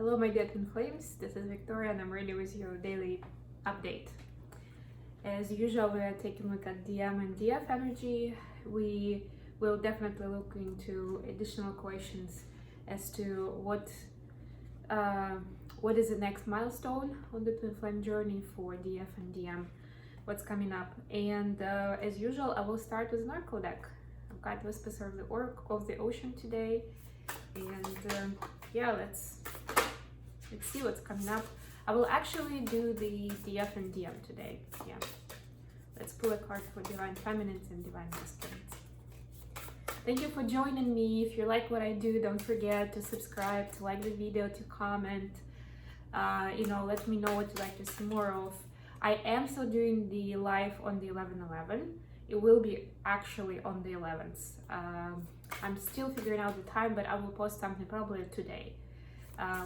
Hello my dear twin flames, this is Victoria and I'm ready with your daily update. As usual, we are taking a look at DM and DF energy. We will definitely look into additional questions as to what is the next milestone on the twin flame journey for DF and DM, what's coming up. And as usual, I will start with an oracle deck. I've got Whispers of the Oracle of the Ocean today, and yeah, let's see what's coming up. I will actually do the DF and DM today. Yeah, let's pull a card for Divine Feminines and Divine Masculines. Thank you for joining me. If you like what I do, don't forget to subscribe, to like the video, to comment. Let me know what you'd like to see more of. I am still doing the live on the 11/11. It will be actually on the 11th. I'm still figuring out the time, but I will post something probably today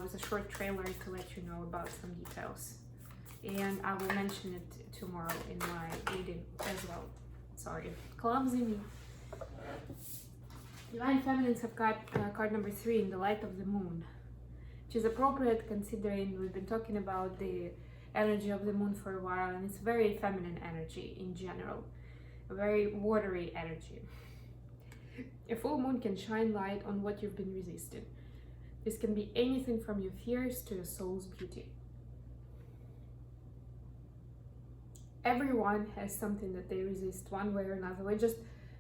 with a short trailer to let you know about some details. And I will mention it tomorrow in my reading as well. Sorry, clumsy me. Divine Feminines have got card number 3 in the light of the moon, which is appropriate considering we've been talking about the energy of the moon for a while, and it's very feminine energy in general, a very watery energy. A full moon can shine light on what you've been resisting. This can be anything from your fears to your soul's beauty. Everyone has something that they resist one way or another. We're just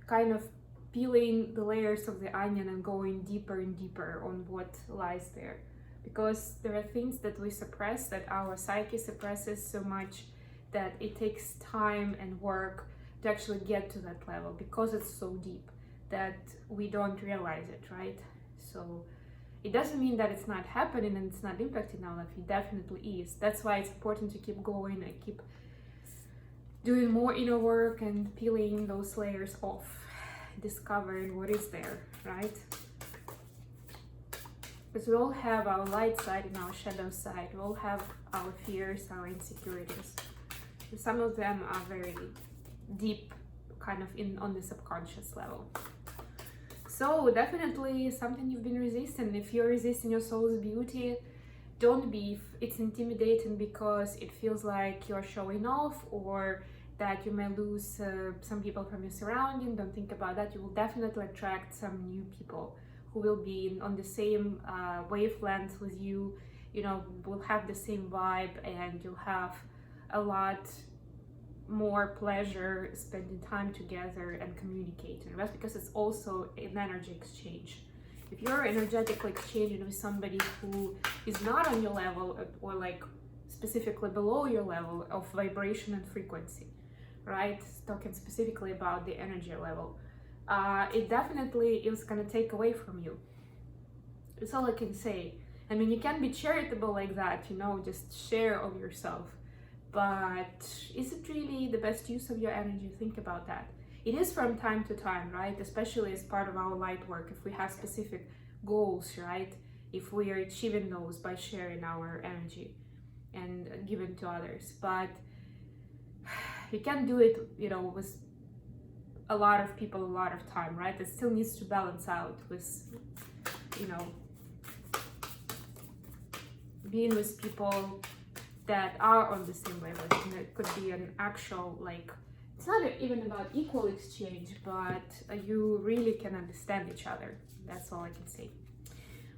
kind of peeling the layers of the onion and going deeper and deeper on what lies there. Because there are things that we suppress, that our psyche suppresses so much that it takes time and work to actually get to that level, because it's so deep that we don't realize it, right? So it doesn't mean that it's not happening and it's not impacting our life. It definitely is. That's why it's important to keep going and keep doing more inner work and peeling those layers off, discovering what is there, right? Because we all have our light side and our shadow side. We all have our fears, our insecurities. Some of them are very deep, kind of on the subconscious level. So definitely something you've been resisting. If you're resisting your soul's beauty, don't be. It's intimidating because it feels like you're showing off, or that you may lose some people from your surrounding. Don't think about that. You will definitely attract some new people who will be on the same wavelength with you, will have the same vibe, and you'll have a lot more pleasure spending time together and communicating. That's because it's also an energy exchange. If you're energetically exchanging with somebody who is not on your level, or like specifically below your level of vibration and frequency, right? Talking specifically about the energy level, it definitely is going to take away from you. That's all I can say. I mean, you can be charitable like that, just share of yourself. But is it really the best use of your energy? Think about that. It is from time to time, right? Especially as part of our light work, if we have specific goals, right? If we are achieving those by sharing our energy and giving to others. But you can't do it, with a lot of people a lot of time, right? It still needs to balance out with, being with people that are on the same wavelength. It could be an actual, it's not even about equal exchange, but you really can understand each other. That's all I can say.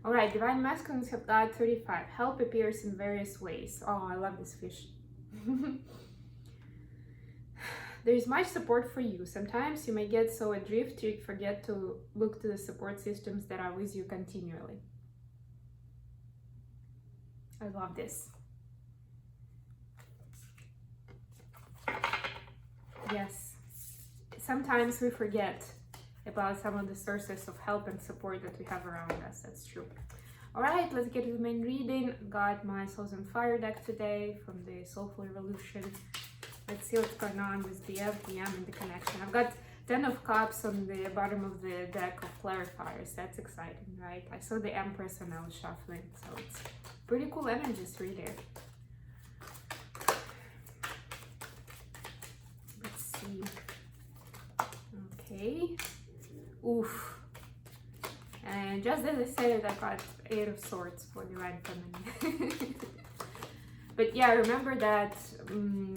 All right, Divine Masculines have got 35. Help appears in various ways. Oh, I love this fish. There is much support for you. Sometimes you may get so adrift you forget to look to the support systems that are with you continually. I love this. Yes, sometimes we forget about some of the sources of help and support that we have around us. That's true. All right, let's get to the main reading. Got my Souls on Fire deck today from the Soulful Revolution. Let's see what's going on with the FDM and the connection. I've got 10 of Cups on the bottom of the deck of clarifiers. That's exciting, right? I saw the Empress when I was shuffling, so it's pretty cool energies really. Let's see. Okay. Oof. And And just as I said it, I got 8 of Swords for Divine Feminine. But yeah, remember that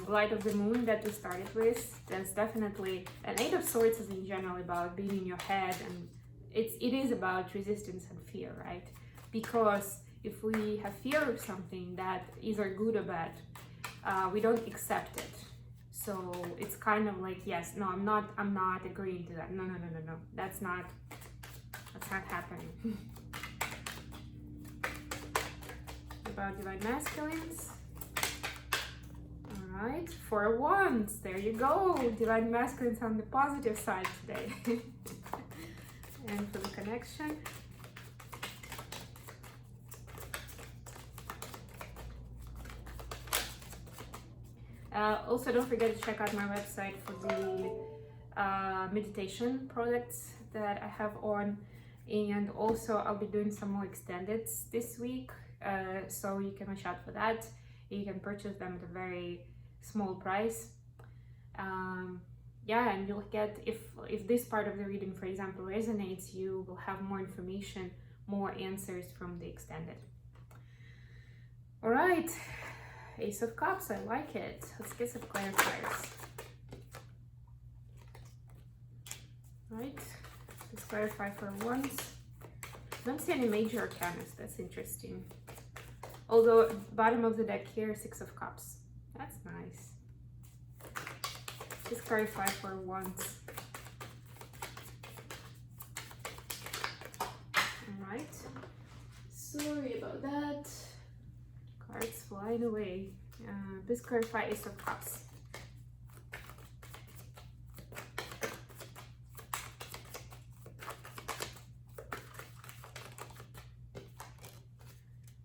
Light of the Moon that we started with. That's definitely, and 8 of Swords is in general about being in your head, and it is about resistance and fear, right? Because if we have fear of something that either good or bad, we don't accept it. So it's kind of like, yes, no, I'm not agreeing to that. No, that's not happening. About Divine Masculines. All right, 4 of Wands. There you go. Divine Masculines on the positive side today. And for the connection. Also, don't forget to check out my website for the meditation products that I have on, and also I'll be doing some more extendeds this week, so you can watch out for that. You can purchase them at a very small price. Yeah, and you'll get, if this part of the reading, for example, resonates, you will have more information, more answers from the extended. All right. Ace of Cups, I like it. Let's get some clarifiers. Right, let's clarify for once. Don't see any major arcanas, that's interesting. Although, bottom of the deck here, 6 of Cups. That's nice. Just clarify for once. Alright. Sorry about that. Cards flying away. Please clarify Ace of Cups.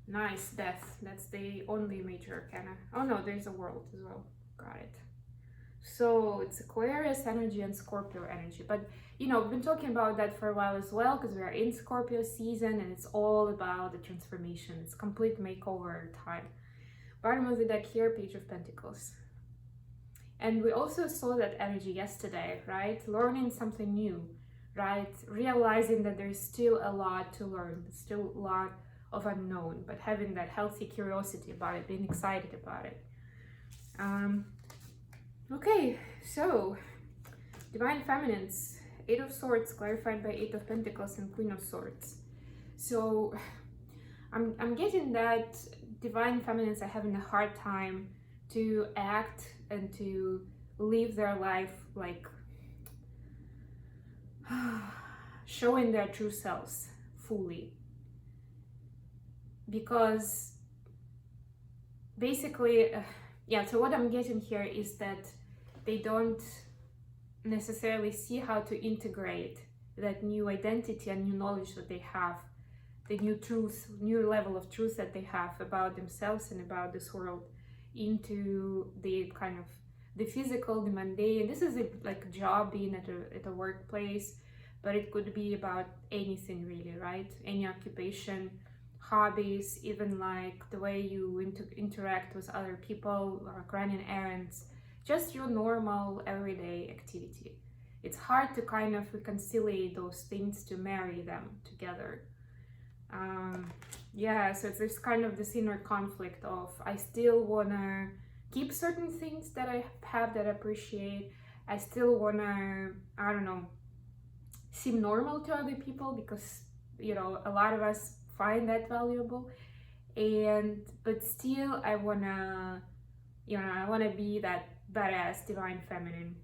Nice, Death. That's the only major arcana. Oh no, there's a World as well. Got it. So it's Aquarius energy and Scorpio energy. But you know, we've been talking about that for a while as well, because we are in Scorpio season and it's all about the transformation. It's complete makeover time. Bottom of the deck here, Page of Pentacles. And we also saw that energy yesterday, right? Learning something new, right? Realizing that there's still a lot to learn, there's still a lot of unknown, but having that healthy curiosity about it, being excited about it. Okay, so Divine Feminines, 8 of Swords clarified by 8 of Pentacles and Queen of Swords. So I'm getting that Divine Feminines are having a hard time to act and to live their life like showing their true selves fully, because basically yeah, so what I'm getting here is that they don't necessarily see how to integrate that new identity and new knowledge that they have, the new truth, new level of truth that they have about themselves and about this world, into the kind of the physical, the mundane. This is like a job, being at a workplace, but it could be about anything really, right? Any occupation, hobbies, even like the way you interact with other people, like running errands, just your normal everyday activity. It's hard to kind of reconcile those things, to marry them together. Yeah, so it's this kind of this inner conflict of, I still wanna keep certain things that I have that I appreciate. I still wanna, I don't know, seem normal to other people, because you know, a lot of us find that valuable, but still I wanna, you know, I wanna be that badass divine feminine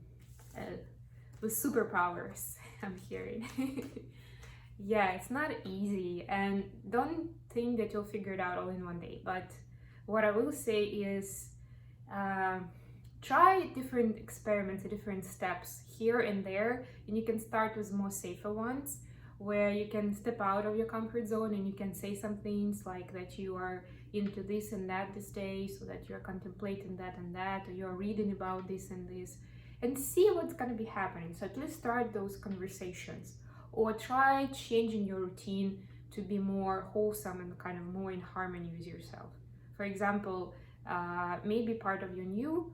with superpowers. I'm hearing. Yeah, it's not easy, and don't think that you'll figure it out all in one day. But what I will say is try different experiments, different steps here and there, and you can start with more safer ones, where you can step out of your comfort zone and you can say some things like that you are into this and that this day, so that you're contemplating that and that, or you're reading about this and this, and see what's going to be happening. So at least start those conversations, or try changing your routine to be more wholesome and kind of more in harmony with yourself. For example, maybe part of your new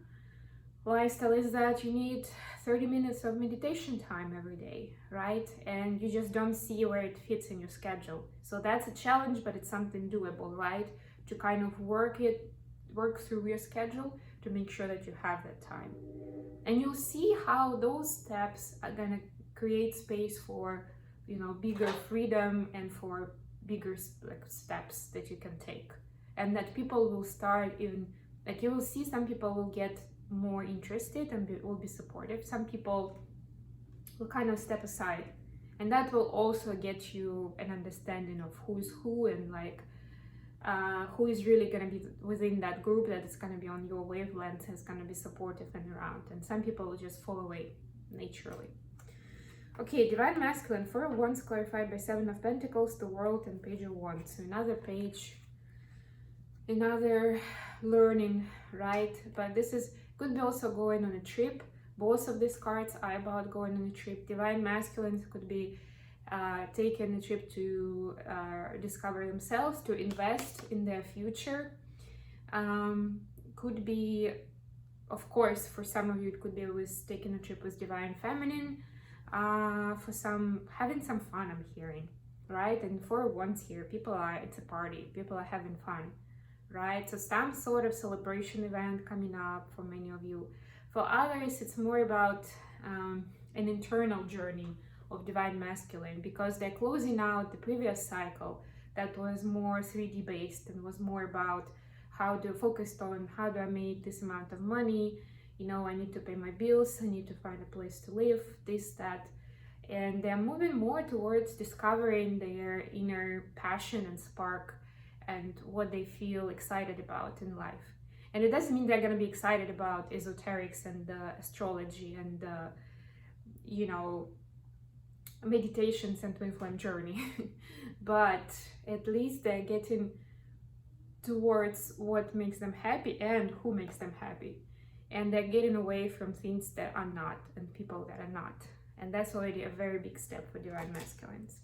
lifestyle is that you need 30 minutes of meditation time every day, right? And you just don't see where it fits in your schedule. So that's a challenge, but it's something doable, right? To kind of work through your schedule to make sure that you have that time. And you'll see how those steps are gonna create space for, you know, bigger freedom and for bigger steps that you can take. And that people will start even, like you will see some people will get more interested and will be supportive. Some people will kind of step aside. And that will also get you an understanding of who's who and like who is really going to be within that group that is going to be on your wavelength, is going to be supportive and around. And some people will just fall away naturally. Okay, Divine Masculine, 4 of Wands clarified by 7 of Pentacles, the World, and Page of Wands. So another page, another learning, right? But this is could be also going on a trip. Both of these cards are about going on a trip. Divine Masculines could be taking a trip to discover themselves, to invest in their future. Could be, of course, for some of you, it could be with taking a trip with Divine Feminine. For some, having some fun, I'm hearing, right? And for once here, it's a party, people are having fun, right? So some sort of celebration event coming up for many of you. For others, it's more about an internal journey of Divine Masculine, because they're closing out the previous cycle that was more 3D based and was more about how to focus on how do I make this amount of money, you know, I need to pay my bills, I need to find a place to live, this, that. And they're moving more towards discovering their inner passion and spark and what they feel excited about in life. And it doesn't mean they're going to be excited about esoterics and astrology and, you know, meditations and twinflame journey. But at least they're getting towards what makes them happy and who makes them happy. And they're getting away from things that are not and people that are not. And that's already a very big step for Divine Masculines.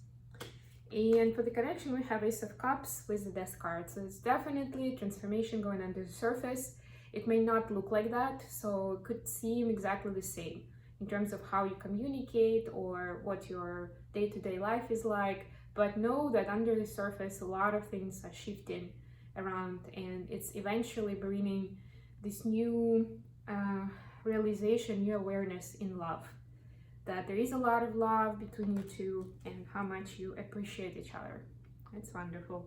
And for the connection, we have Ace of Cups with the Death card. So it's definitely transformation going under the surface. It may not look like that, so it could seem exactly the same in terms of how you communicate or what your day-to-day life is like. But know that under the surface, a lot of things are shifting around, and it's eventually bringing this new realization, new awareness in love. That there is a lot of love between you two and how much you appreciate each other. It's wonderful.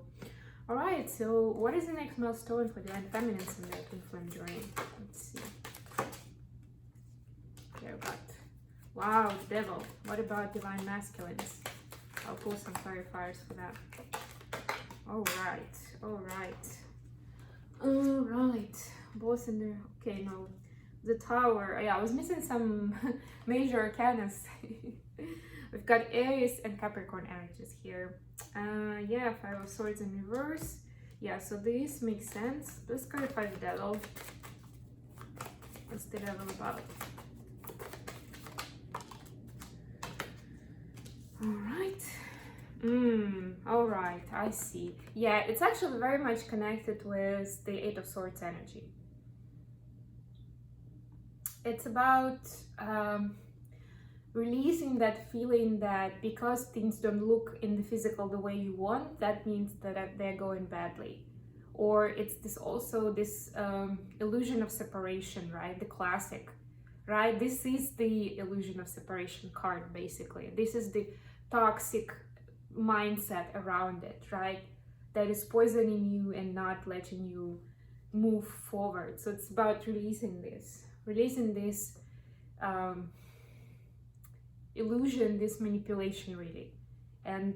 All right, so what is the next milestone for Divine Feminines in their twinflame journey? Let's see. There we got. Wow, Devil. What about Divine Masculines? I'll pull some clarifiers for that. All right, all right. All right. Both in there. Okay, no. The Tower. Yeah, I was missing some major arcanas. We've got Aries and Capricorn energies here. Yeah, 5 of Swords in reverse. Yeah, so this makes sense. Let's clarify the Devil. What's the Devil about? All right, I see. Yeah, it's actually very much connected with the 8 of Swords energy. It's about releasing that feeling that because things don't look in the physical the way you want, that means that they're going badly. Or it's this illusion of separation, right? The classic, right? This is the illusion of separation card, basically. This is the toxic mindset around it, right? That is poisoning you and not letting you move forward. So it's about releasing this illusion, this manipulation, really. And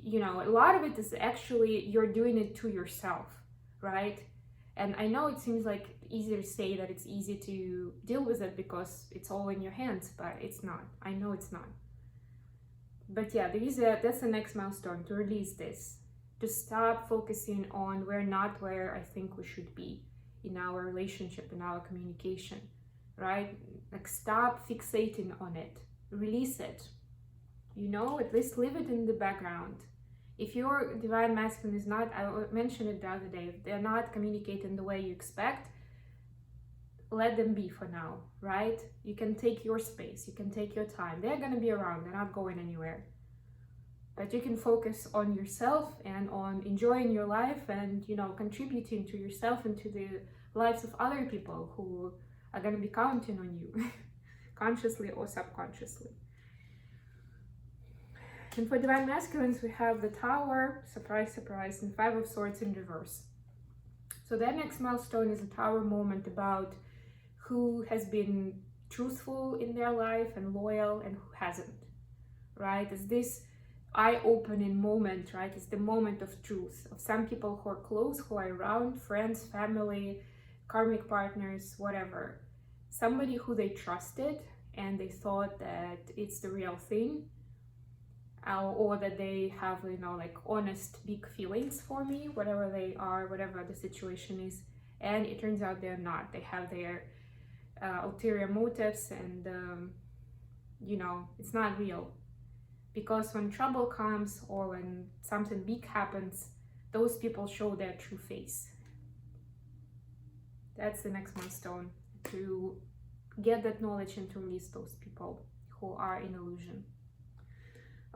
you know, a lot of it is actually you're doing it to yourself, right? And I know it seems like easier to say that it's easy to deal with it because it's all in your hands, but it's not. I know it's not. But yeah, that's the next milestone, to release this, to stop focusing on we're not where I think we should be in our relationship, in our communication, right? Like, stop fixating on it, release it, you know, at least leave it in the background. If your Divine Masculine is not, I mentioned it the other day, if they're not communicating the way you expect, let them be for now, right? You can take your space, you can take your time. They're gonna be around, they're not going anywhere. But you can focus on yourself and on enjoying your life and, you know, contributing to yourself and to the lives of other people who are gonna be counting on you, consciously or subconsciously. And for Divine Masculines, we have the Tower, surprise, surprise, and Five of Swords in reverse. So that next milestone is a Tower moment about who has been truthful in their life and loyal and who hasn't, right? It's this eye-opening moment, right? It's the moment of truth of some people who are close, who are around, friends, family, karmic partners, whatever. Somebody who they trusted and they thought that it's the real thing, or that they have, you know, like honest big feelings for me, whatever they are, whatever the situation is, and it turns out they're not. They have their ulterior motives, and you know, it's not real. Because when trouble comes or when something big happens, those people show their true face. That's the next milestone, to get that knowledge and to release those people who are in illusion.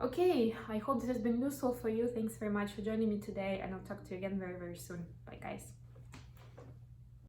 Okay, I hope this has been useful for you. Thanks very much for joining me today, and I'll talk to you again very, very soon. Bye, guys.